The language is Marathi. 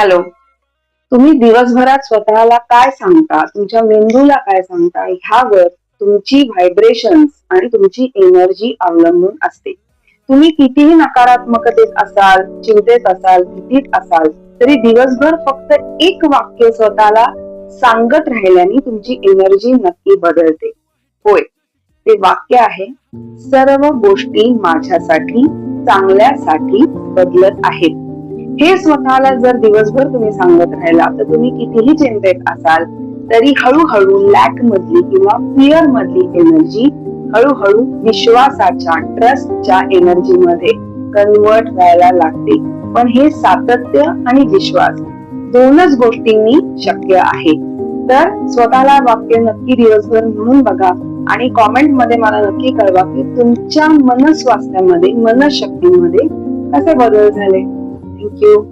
हॅलो. तुम्ही दिवसभरात स्वतःला काय सांगता, तुमच्या मेंदूला काय सांगता, ह्यावर तुमची व्हायब्रेशन्स आणि तुमची एनर्जी अवलंबून असते. तुम्ही कितीही नकारात्मकतेत असाल, चिंतेत असाल, भीतीत असाल, तरी दिवसभर फक्त एक वाक्य स्वतःला सांगत राहिल्याने तुमची एनर्जी नक्की बदलते. होय, ते वाक्य आहे, सर्व गोष्टी माझ्यासाठी चांगल्यासाठी बदलत आहेत. हे स्वतःला जर दिवसभर तुम्ही सांगत राहिला तर तुम्ही कितीही चिंतेत असाल तरी हळूहळू लॅक मधली किंवा फिअर मधली एनर्जी हळूहळू विश्वासाच्या ट्रस्टच्या एनर्जी मध्ये कन्वर्ट व्हायला लागते. पण हे सातत्य आणि विश्वास दोनच गोष्टींनी शक्य आहे. तर स्वतःला वाक्य नक्की दिवसभर म्हणून बघा आणि कॉमेंट मध्ये मला नक्की कळवा की तुमच्या मनस्वास्थ्यामध्ये मनशक्तीमध्ये कसे बदल झाले. Thank you.